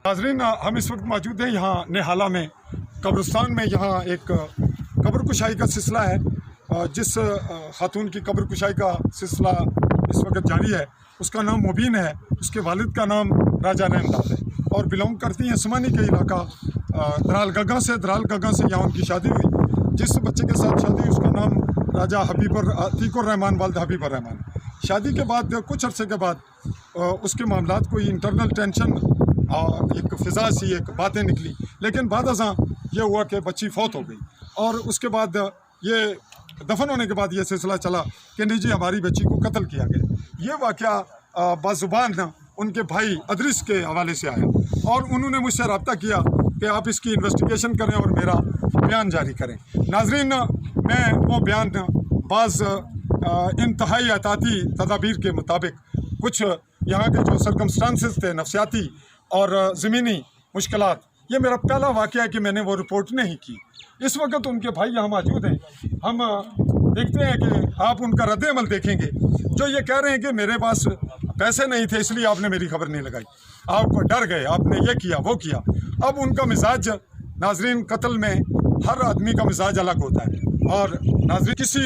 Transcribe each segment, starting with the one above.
नाज़रीन, हम इस वक्त मौजूद हैं यहाँ निहाला में, कब्रिस्तान में। यहाँ एक कब्र कुशाई का सिलसिला है। जिस खातून की कब्र कुशाई का सिलसिला इस वक्त जारी है, उसका नाम मुबीन है। उसके वालिद का नाम राजा रहमदाद है और बिलोंग करती हैं समानी के इलाका दराल गगा से यहाँ उनकी शादी हुई। जिस बच्चे के साथ शादी उसका नाम राजा अतीकुर रहमान वालिद हबीबुर रहमान। शादी के बाद कुछ अरसे के बाद उसके मामलात कोई इंटरनल टेंशन, एक फ़िज़ा सी, एक बातें निकली, लेकिन बाद अज़ां ये हुआ कि बच्ची फौत हो गई। और उसके बाद ये दफन होने के बाद ये सिलसिला चला कि नहीं जी हमारी बच्ची को कत्ल किया गया। ये वाक़या बाज़ुबान उनके भाई अदरिस के हवाले से आया और उन्होंने मुझसे रब्ता किया कि आप इसकी इन्वेस्टिगेशन करें और मेरा बयान जारी करें। नाज़रीन, मैं वो बयान बाज़ इंतहाई एहतियाती तदाबीर के मुताबिक, कुछ यहाँ के जो सरकमस्टांसेस थे नफसियाती और ज़मीनी मुश्किलात, ये मेरा पहला वाक़या है कि मैंने वो रिपोर्ट नहीं की। इस वक्त उनके भाई यहाँ मौजूद हैं। हम देखते हैं कि आप उनका रद्द-ए-अमल देखेंगे। जो ये कह रहे हैं कि मेरे पास पैसे नहीं थे इसलिए आपने मेरी खबर नहीं लगाई, आप डर गए, आपने ये किया वो किया। अब उनका मिजाज, नाज़रीन, कत्ल में हर आदमी का मिजाज अलग होता है। और नाज़रीन, किसी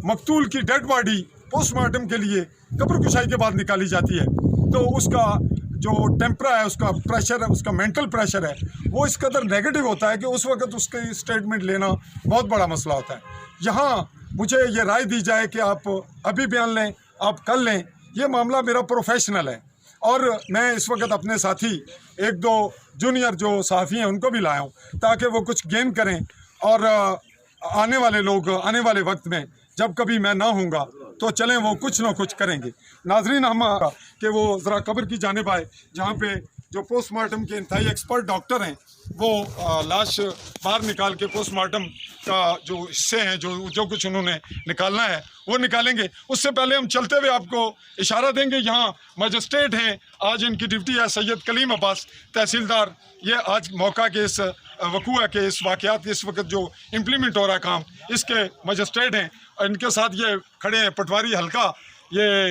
मकतूल की डेड बॉडी पोस्टमार्टम के लिए कब्र कुशाई के बाद निकाली जाती है तो उसका जो टेम्परा है, उसका प्रेशर है, उसका मेंटल प्रेशर है, वो इस कदर नेगेटिव होता है कि उस वक्त उसके स्टेटमेंट लेना बहुत बड़ा मसला होता है। यहाँ मुझे ये राय दी जाए कि आप अभी बयान लें, आप कल लें, ये मामला मेरा प्रोफेशनल है। और मैं इस वक्त अपने साथी एक दो जूनियर जो सहाफ़ी हैं उनको भी लाया हूँ ताकि वो कुछ गेन करें और आने वाले लोग आने वाले वक्त में जब कभी मैं ना होऊंगा तो चलें वो कुछ ना कुछ करेंगे। नाज़रीन, हम कि वो ज़रा कब्र की जानिब आए जहाँ पे जो पोस्टमार्टम के इंतहाई एक्सपर्ट डॉक्टर हैं वो लाश बाहर निकाल के पोस्टमार्टम का जो हिस्से हैं, जो कुछ उन्होंने निकालना है वो निकालेंगे। उससे पहले हम चलते हुए आपको इशारा देंगे, यहाँ मजिस्ट्रेट हैं, आज इनकी ड्यूटी है सैयद कलीम अब्बास तहसीलदार। ये आज मौका के इस वक़ूआ के इस वाक़यात इस वक्त जो इम्प्लीमेंट हो रहा है काम, इसके मजिस्ट्रेट हैं। इनके साथ ये खड़े हैं पटवारी हल्का, ये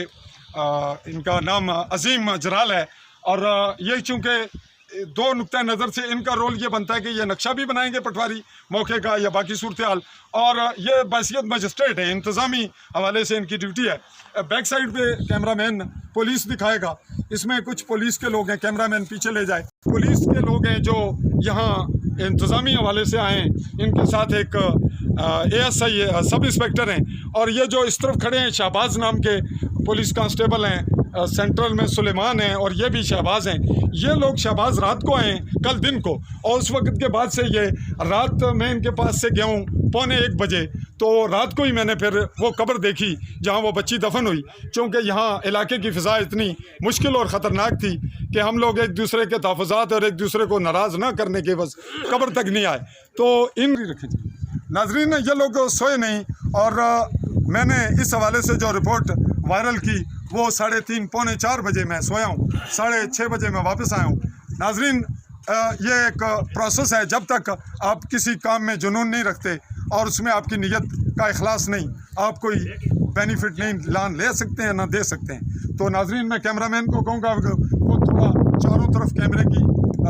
इनका नाम अजीम जराल है। और ये चूँकि दो नुक्ता नज़र से इनका रोल ये बनता है कि ये नक्शा भी बनाएंगे पटवारी मौके का या बाकी सूरत हाल, और ये बासियत मजिस्ट्रेट है, इंतज़ामी हवाले से इनकी ड्यूटी है। बैक साइड पे कैमरामैन पुलिस दिखाएगा, इसमें कुछ पुलिस के लोग हैं, कैमरामैन पीछे ले जाए। पुलिस के लोग हैं जो यहाँ इंतज़ामी हवाले से आए हैं, इनके साथ एक ASI सब इंस्पेक्टर हैं। और ये जो इस तरफ खड़े हैं शहबाज नाम के पुलिस कांस्टेबल हैं, सेंट्रल में सुलेमान हैं और ये भी शहबाज हैं। ये लोग शहबाज रात को आए कल दिन को, और उस वक्त के बाद से ये रात में इनके पास से गया हूँ 1:45 बजे, तो रात को ही मैंने फिर वो कब्र देखी जहाँ वो बच्ची दफन हुई। चूँकि यहाँ इलाके की फ़िज़ा इतनी मुश्किल और ख़तरनाक थी कि हम लोग एक दूसरे के तहफ़्फ़ुज़ात और एक दूसरे को नाराज़ ना करने के बस कब्र तक नहीं आए। तो इन नाज़रीन, ये लोग सोए नहीं और मैंने इस हवाले से जो रिपोर्ट वायरल की वो 3:30 पौने 4 बजे मैं सोया हूँ, 6:30 बजे मैं वापस आया हूँ। नाज़रीन, ये एक प्रोसेस है, जब तक आप किसी काम में जुनून नहीं रखते और उसमें आपकी नीयत का इखलास नहीं, आप कोई बेनिफिट नहीं लान ले सकते हैं ना दे सकते हैं। तो नाज़रीन, मैं कैमरामैन को कहूँगा वो थोड़ा चारों तरफ कैमरे की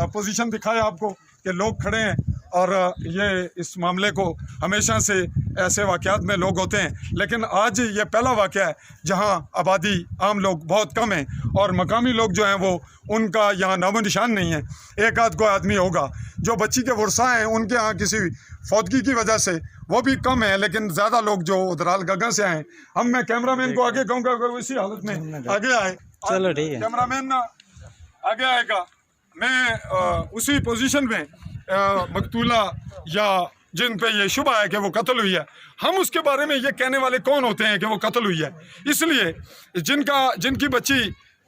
पोजीशन दिखाए आपको कि लोग खड़े हैं। और ये इस मामले को हमेशा से ऐसे वाक़यात में लोग होते हैं, लेकिन आज ये पहला वाक़या है जहां आबादी आम लोग बहुत कम हैं और मकामी लोग जो हैं वो उनका यहाँ नामो निशान नहीं है। एक आध कोई आदमी होगा। जो बच्ची के वर्षा हैं उनके यहाँ किसी फौतगी की वजह से वो भी कम है, लेकिन ज़्यादा लोग जो दराल गगा से आए। हम मैं कैमरामैन को आगे कहूँगा अगर वो इसी हालत में आगे आए। चलो ठीक है, कैमरामैन आगे आएगा। मैं उसी पोजीशन में मकतूला या जिन पे ये शुबा है कि वो कत्ल हुई है, हम उसके बारे में ये कहने वाले कौन होते हैं कि वो कत्ल हुई है। इसलिए जिनकी बच्ची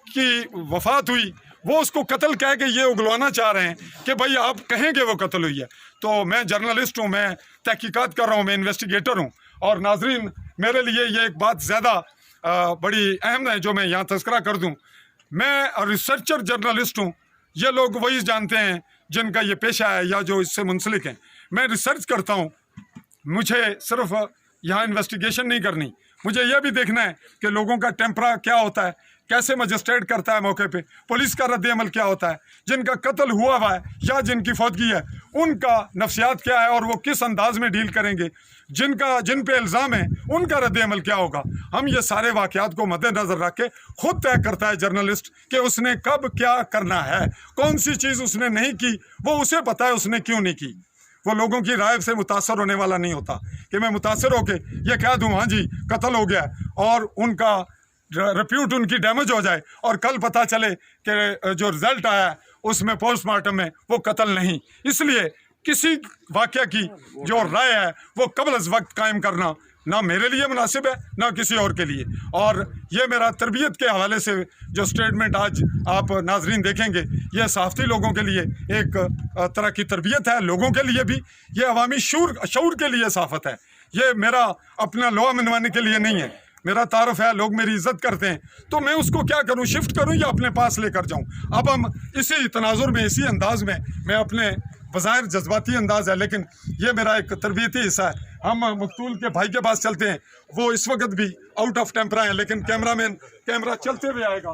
की वफ़ात हुई वो उसको कत्ल कह के ये उगलवाना चाह रहे हैं कि भाई आप कहेंगे वो कत्ल हुई है। तो मैं जर्नलिस्ट हूँ, मैं तहकीकात कर रहा हूँ, मैं इन्वेस्टिगेटर हूँ। और नाजरीन, मेरे लिए ये एक बात ज़्यादा बड़ी अहम है जो मैं यहाँ तज़किरा कर दूँ। मैं रिसर्चर जर्नलिस्ट हूँ। ये लोग वही जानते हैं जिनका ये पेशा है या जो इससे मुंसलिक हैं। मैं रिसर्च करता हूँ, मुझे सिर्फ यहाँ इन्वेस्टिगेशन नहीं करनी, मुझे यह भी देखना है कि लोगों का टेम्परा क्या होता है, कैसे मजिस्ट्रेट करता है मौके पे, पुलिस का रद्द अमल क्या होता है, जिनका कत्ल हुआ है या जिनकी फौतगी है उनका नफ्सियात क्या है और वो किस अंदाज में डील करेंगे, जिन पे इल्ज़ाम है उनका रद्द अमल क्या होगा। हम ये सारे वाक़यात को मद्देनज़र रख के खुद तय करता है जर्नलिस्ट कि उसने कब क्या करना है, कौन सी चीज़ उसने नहीं की वो उसे पता है उसने क्यों नहीं की। वो लोगों की राय से मुतासर होने वाला नहीं होता कि मैं मुतासर होके ये कह दूँ हाँ जी कत्ल हो गया और उनका रिप्यूट उनकी डैमेज हो जाए और कल पता चले कि जो रिज़ल्ट आया उसमें पोस्टमार्टम में वो कत्ल नहीं। इसलिए किसी वाक़या की जो राय है वो कबल अज़ वक्त कायम करना ना मेरे लिए मुनासिब है ना किसी और के लिए। और ये मेरा तरबियत के हवाले से जो स्टेटमेंट आज आप नाजरीन देखेंगे ये सहाफ़ती लोगों के लिए एक तरह की तरबियत है, लोगों के लिए भी ये अवामी शऊर के लिए सहाफ़त है। ये मेरा अपना लोहा मनवाने के लिए नहीं है, मेरा तारुफ है, लोग मेरी इज़्ज़त करते हैं तो मैं उसको क्या करूं, शिफ्ट करूं या अपने पास लेकर जाऊं। अब हम इसी तनाजुर में इसी अंदाज में मैं अपने बज़ाहिर जज्बाती अंदाज़ है लेकिन ये मेरा एक तरबियती हिस्सा है। हम मकतूल के भाई के पास चलते हैं, वो इस वक्त भी आउट ऑफ टेम्परा हैं लेकिन कैमरा चलते हुए आएगा।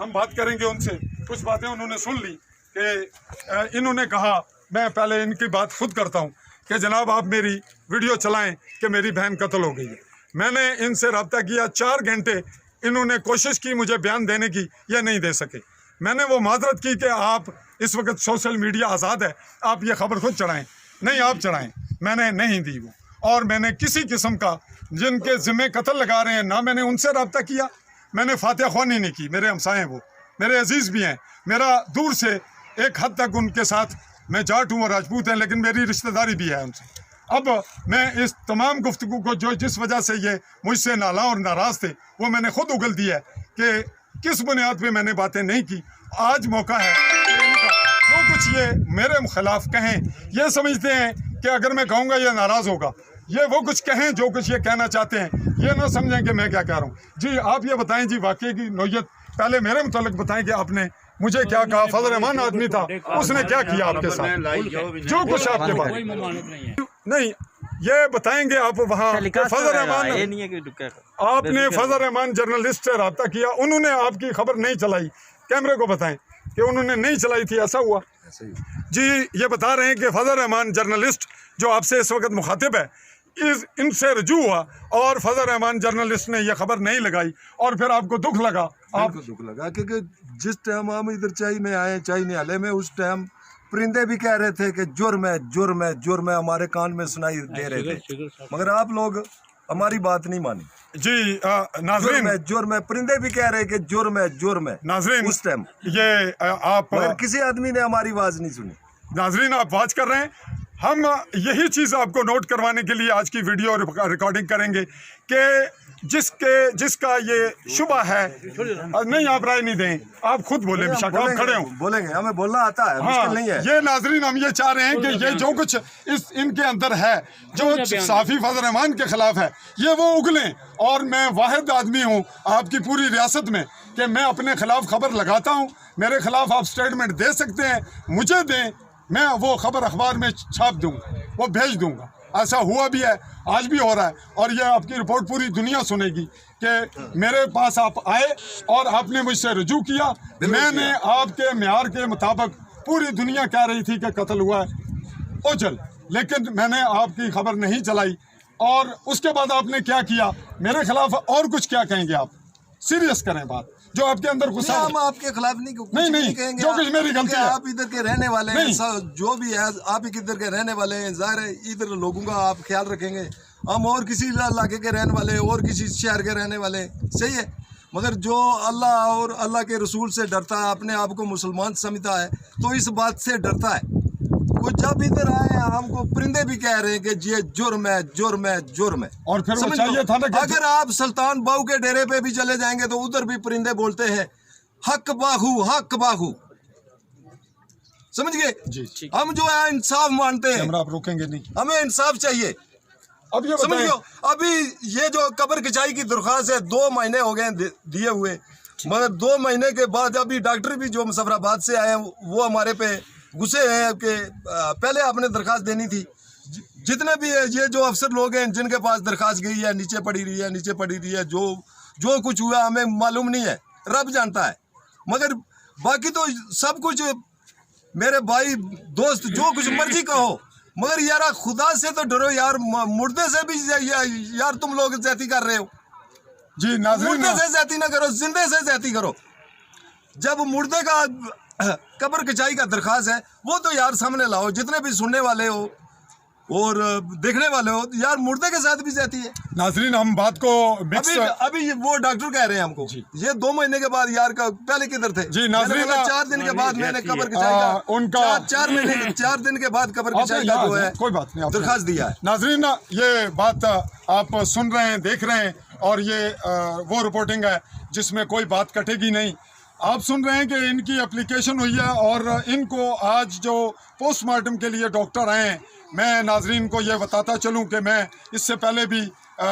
हम बात करेंगे उनसे, कुछ बातें उन्होंने सुन ली कि इन्होंने कहा, मैं पहले इनकी बात खुद करता हूँ कि जनाब आप मेरी वीडियो चलाएँ कि मेरी बहन कत्ल हो गई है। मैंने इनसे रब्ता किया, 4 घंटे इन्होंने कोशिश की मुझे बयान देने की, ये नहीं दे सके। मैंने वो माजरत की कि आप इस वक्त सोशल मीडिया आज़ाद है, आप ये खबर खुद चढ़ाएं, नहीं आप चढ़ाएं। मैंने नहीं दी वो, और मैंने किसी किस्म का जिनके ज़िम्मे कत्ल लगा रहे हैं ना मैंने उनसे रब्ता किया, मैंने फातिहा ख्वानी नहीं की। मेरे हमसाए हैं, वो मेरे अजीज़ भी हैं, मेरा दूर से एक हद तक उनके साथ मैं जाट हूँ और राजपूत हैं लेकिन मेरी रिश्तेदारी भी है उनसे। अब मैं इस तमाम गुफ्तगू को जो जिस वजह से ये मुझसे नाला और नाराज़ थे वो मैंने खुद उगल दिया है कि किस बुनियाद पे मैंने बातें नहीं की। आज मौका है कि इनका जो कुछ ये मेरे खिलाफ कहें, ये समझते हैं कि अगर मैं कहूँगा ये नाराज़ होगा, ये वो कुछ कहें जो कुछ ये कहना चाहते हैं, ये ना समझें कि मैं क्या कह रहा हूँ। जी आप ये बताएं जी वाक़े की नौयत पहले मेरे मुतालिक बताएं कि आपने मुझे क्या कहा। फजल रहमान आदमी था, उसने क्या किया आपके साथ, जो कुछ आपके पास नहीं ये बताएंगे आप वहाँ। फजल रहमान, आपने फजल रहमान जर्नलिस्ट से रब्ता किया, उन्होंने आपकी खबर नहीं चलाई, कैमरे को बताएं कि उन्होंने नहीं चलाई थी, ऐसा हुआ जी। ये बता रहे हैं कि फजल रहमान जर्नलिस्ट जो आपसे इस वक्त मुखातिब है इनसे रजू हुआ और फजल रहमान जर्नलिस्ट ने यह खबर नहीं लगाई और फिर आपको दुख लगा। आपको दुख लगा क्योंकि जिस टाइम हम इधर चाय में आए, चाय निहाले में, उस टाइम परिंदे भी कह रहे थे कि जुर्म है, जुर्म है, जुर्म है, हमारे कान में सुनाई दे रहे थे, मगर आप लोग हमारी बात नहीं मानी जी। नाज़रीन, जुर्म है, परिंदे भी कह रहे कि जुर्म है, जुर्म है। नाज़रीन, उस टाइम ये आप मगर किसी आदमी ने हमारी आवाज़ नहीं सुनी। नाज़रीन आप वाच कर रहे हैं, हम यही चीज़ आपको नोट करवाने के लिए आज की वीडियो रिकॉर्डिंग करेंगे कि जिसका ये शुबा है। नहीं आप राय नहीं दें, आप खुद बोले, आप खड़े हो, बोलेंगे, हमें बोलना आता है, मुश्किल नहीं है। ये नाजरीन हम ये चाह रहे हैं कि ये जो कुछ इनके अंदर है, जो साफ़ी फजल रहमान के खिलाफ है, ये वो उगलें। और मैं वाहिद आदमी हूँ आपकी पूरी रियासत में कि मैं अपने खिलाफ खबर लगाता हूँ, मेरे खिलाफ आप स्टेटमेंट दे सकते हैं, मुझे दें, मैं वो खबर अखबार में छाप दूँगा, वो भेज दूँगा। ऐसा हुआ भी है, आज भी हो रहा है, और ये आपकी रिपोर्ट पूरी दुनिया सुनेगी कि मेरे पास आप आए और आपने मुझसे रजू किया। मैंने आपके म्यार के मुताबिक, पूरी दुनिया कह रही थी कि कत्ल हुआ है ओझल, लेकिन मैंने आपकी खबर नहीं चलाई। और उसके बाद आपने क्या किया मेरे खिलाफ, और कुछ क्या कहेंगे आप? सीरियस करें बात, जो आपके अंदर गुस्सा। हम आपके खिलाफ नहीं कहेंगे, जो कुछ मेरी गलती है। आप इधर के रहने वाले हैं, जो भी है आप ही इधर के रहने वाले हैं, जाहिर है इधर लोगों का आप ख्याल रखेंगे। हम और किसी इलाके के रहने वाले, और किसी शहर के रहने वाले, सही है, मगर जो अल्लाह और अल्लाह के रसूल से डरता है, अपने आप को मुसलमान समझता है, तो इस बात से डरता है। वो जब इधर आए हमको परिंदे भी कह रहे हैं कि ये जुर्म है, जुर्म है, जुर्म है। और फिर वो चाहिए था ना, अगर आप सुल्तान बाहू के डेरे पे भी चले जाएंगे तो उधर भी परिंदे बोलते हैं हक बाहू, हक बाहू, समझ गए। हम जो है इंसाफ मानते हैं, आप रोकेंगे नहीं, हमें इंसाफ चाहिए। अब ये समझ लो, अभी ये जो कब्र खिंचाई की दरख्वास्त है 2 महीने हो गए दिए हुए, मगर 2 महीने के बाद अभी डॉक्टर भी जो मुजफ्फराबाद से आए हैं वो हमारे पे गुस्से हैं कि पहले आपने दरख्वास्त देनी थी। जितने भी ये जो अफसर लोग हैं जिनके पास दरख्वास्त गई है, नीचे पड़ी रही है, नीचे पड़ी रही है, जो कुछ हुआ हमें मालूम नहीं है, रब जानता है। मगर बाकी तो सब कुछ मेरे भाई दोस्त जो कुछ मर्जी कहो, मगर यार खुदा से तो डरो यार, मुर्दे से भी यार तुम लोग ज्यादती कर रहे हो। जी नाज़रीन, मुर्दे से ज्यादती ना करो, जिंदे से ज्यादती करो। जब मुर्दे का कब्र कचाई का दरखास्त है वो तो यार सामने लाओ, जितने भी सुनने वाले हो और देखने वाले हो, यार मुर्दे के साथ भी जाती है। नाज़रीन हम बात को अभी वो डॉक्टर कह रहे हैं हमको ये 2 महीने के बाद यार का पहले किधर थे जी नाज़रीन, 4 दिन के बाद मैंने कब्र कचाई का उनका 4 दिन के बाद कब्र कचाई का जो है कोई बात नहीं दरखास्त दिया है। नाज़रीन ये बात आप सुन रहे हैं, देख रहे हैं, और ये वो रिपोर्टिंग है जिसमें कोई बात कटेगी नहीं। आप सुन रहे हैं कि इनकी एप्लीकेशन हुई है और इनको आज जो पोस्टमार्टम के लिए डॉक्टर आए हैं, मैं नाज़रीन को ये बताता चलूं कि मैं इससे पहले भी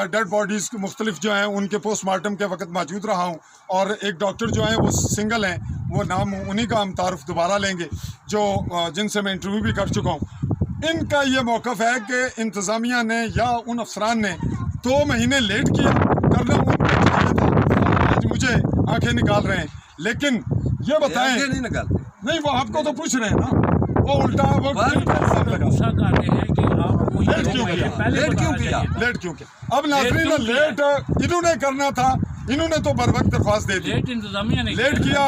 डेड बॉडीज़ मुख्तलिफ जो हैं उनके पोस्टमार्टम के वक्त मौजूद रहा हूं, और एक डॉक्टर जो हैं वो सिंगल हैं, वो नाम उन्हीं का हम तारुफ दोबारा लेंगे जो जिनसे मैं इंटरव्यू भी कर चुका हूं। इनका ये मौक़िफ़ है कि इंतज़ामिया ने या उन अफसरान ने 2 महीने लेट किया, करना उनको चाहिए था, आज मुझे आंखें निकाल रहे हैं। लेकिन ये बताएं, नहीं निकालते, नहीं वो आपको तो पूछ रहे हैं ना, वो उल्टा वो लेट क्यों किया? अब नाज़रीन लेट इन्होंने करना था, इन्होंने तो बर वक्त दरख्वास्त दे दी, लेट किया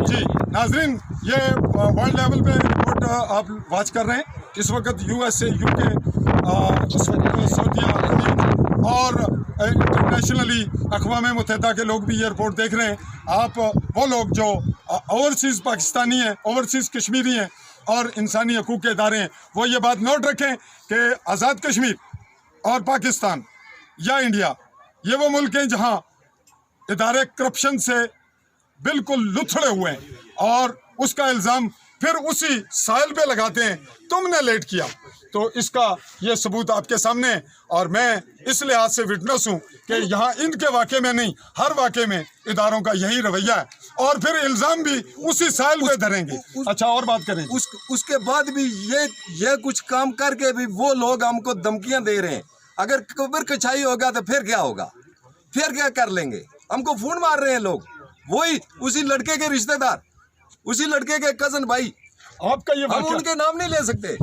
जी। नाज़रीन ये वर्ल्ड लेवल पे रिपोर्ट आप वाच कर रहे हैं, इस वक्त USA, UK, सऊदीया और इंटरनेशनली अक़वाम मुत्तहिदा के लोग भी ये रिपोर्ट देख रहे हैं। आप वो लोग जो ओवरसीज़ पाकिस्तानी हैं, ओवरसीज़ कश्मीरी हैं और इंसानी हकूक़ के इदारे हैं, वो ये बात नोट रखें कि आज़ाद कश्मीर और पाकिस्तान या इंडिया ये वो मुल्क हैं जहाँ इदारे करप्शन से बिल्कुल लुथड़े हुए हैं, और उसका इल्ज़ाम फिर उसी साइल पे लगाते हैं, तुमने लेट किया। तो इसका ये सबूत आपके सामने है, और मैं इस लिहाज से विटनेस हूँ कि यहाँ इनके वाक़े में नहीं, हर वाक़े में इदारों का यही रवैया है, और फिर इल्ज़ाम भी उसी साइल पे धरेंगे। अच्छा और बात करें, उसके बाद भी ये कुछ काम करके भी वो लोग हमको धमकियां दे रहे हैं। अगर कब्र कचाई होगा तो फिर क्या होगा, फिर क्या कर लेंगे? हमको फोन मार रहे हैं लोग, वही उसी लड़के के रिश्तेदार, उसी लड़के के कजन भाई। आपका ये हम उनके नाम नहीं ले सकते।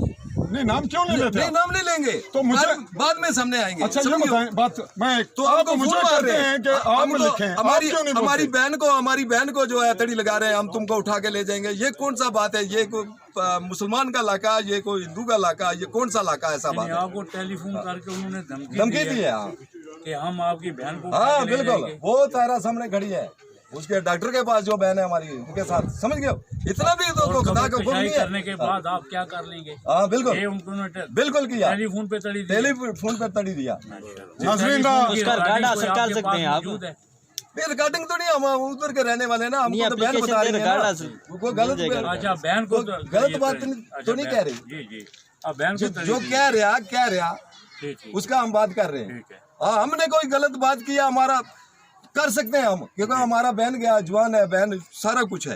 नहीं, नाम क्यों नहीं लेते? नहीं, नाम नहीं लेंगे तो मुझे बाद में सामने आएंगे। अच्छा ये बताएं बात, मैं तो आप मुझे कहते हैं कि आप लिखें, हमारी बहन को जो है तड़ी लगा रहे हैं, हम तुमको उठा के ले जाएंगे। ये कौन सा बात है? ये कोई मुसलमान का इलाका, ये कोई हिंदू का इलाका, ये कौन सा इलाका ऐसा बात है? आपको टेलीफोन करके उन्होंने धमकी दी है कि हम आपकी बहन को, हाँ बिल्कुल, वो तारा सामने खड़ी है, उसके डॉक्टर के पास जो बहन है हमारी, उनके साथ, समझ गए? इतना भी तो खुदा का हुक्म नहीं है। करने के बाद आप क्या कर लेंगे? हाँ बिल्कुल, बिल्कुल किया, टेलीफोन पे तड़ी दिया। रिकॉर्डिंग तो नहीं, हम उधर के रहने वाले ना, हमको तो बहन बता रही है, वो अच्छा बहन को गलत बात तो नहीं कह रही, जो कह रहा उसका हम बात कर रहे हैं। हाँ, हमने कोई गलत बात किया, हमारा कर सकते हैं हम, क्योंकि हमारा बहन गया, जवान है बहन, सारा कुछ है,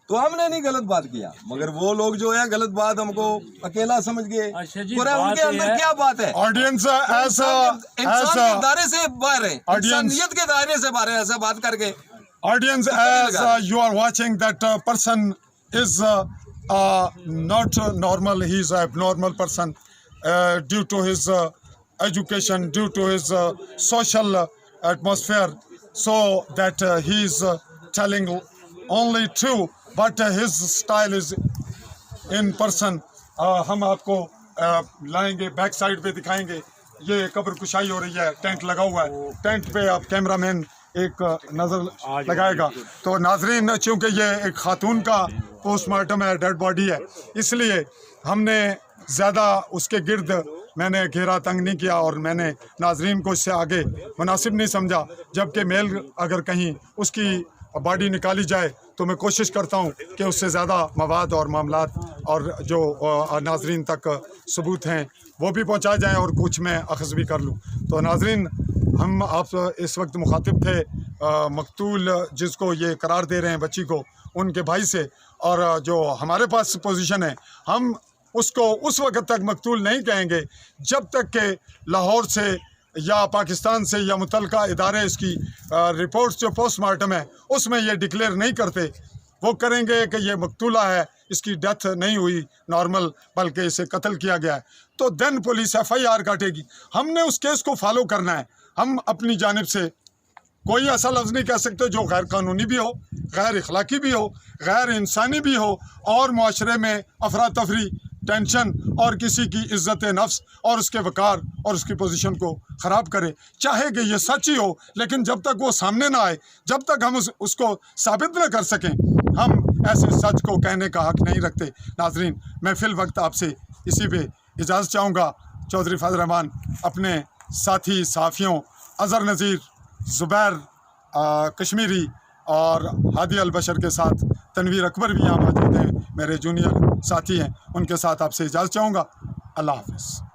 तो हमने नहीं गलत बात किया। मगर वो लोग जो है गलत बात हमको अकेला समझ गए। उनके अंदर क्या बात है? ऑडियंस इंसान के दायरे से बाहर है, इंसानियत के दायरे से बाहर है, ऐसा बात करके। Audience, as you are watching, that person is not normal. He is an abnormal person due to his education, due to his social atmosphere. So that he is telling only true, but his style is in person. हम आपको लाएंगे, back side पे दिखाएंगे। ये कब्र कुशाई हो रही है, टेंट लगा हुआ है, टेंट पे आप कैमरामैन एक नज़र लगाएगा। तो नाजरीन, चूँकि ये एक खातून का पोस्टमार्टम है, डेड बॉडी है, इसलिए हमने ज़्यादा उसके गिर्द मैंने घेरा तंग नहीं किया और मैंने नाजरीन को इससे आगे मुनासिब नहीं समझा। जबकि मेल अगर कहीं उसकी बॉडी निकाली जाए तो मैं कोशिश करता हूँ कि उससे ज़्यादा मवाद और मामलात और जो नाजरीन तक सबूत हैं वो भी पहुँचाए जाएँ और कुछ मैं अख़ज़ भी कर लूँ। तो नाजरीन, हम आप इस वक्त मुखातिब थे मकतूल जिसको ये करार दे रहे हैं बच्ची को, उनके भाई से, और जो हमारे पास पोजीशन है, हम उसको उस वक्त तक मकतूल नहीं कहेंगे जब तक कि लाहौर से या पाकिस्तान से या मुतल्लिका इदारे इसकी रिपोर्ट्स जो पोस्टमार्टम है उसमें ये डिक्लेयर नहीं करते, वो करेंगे कि ये मकतूला है, इसकी डेथ नहीं हुई नॉर्मल बल्कि इसे कत्ल किया गया है, तो देन पुलिस FIR काटेगी। हमने उस केस को फॉलो करना है। हम अपनी जानिब से कोई ऐसा लफ्ज़ नहीं कह सकते जो गैर कानूनी भी हो, गैर इखलाकी भी हो, गैर इंसानी भी हो और माशरे में अफरा तफरी, टेंशन और किसी की इज़्ज़त नफ्स और उसके वक़ार और उसकी पोजीशन को ख़राब करे। चाहे कि ये सच ही हो, लेकिन जब तक वो सामने ना आए, जब तक हम उसको साबित न कर सकें, हम ऐसे सच को कहने का हक़ नहीं रखते। नाज़रीन, मैं फ़िल वक्त आपसे इसी पे इजाज़त चाहूँगा। चौधरी फजल रहमान अपने साथी सहाफ़ियों अज़हर नज़ीर, ज़ुबैर कश्मीरी और हादी अल बशर के साथ तनवीर अकबर भी यहाँ मौजूद हैं, मेरे जूनियर साथी हैं, उनके साथ आपसे इजाज़त चाहूँगा। अल्लाह हाफ़िज़।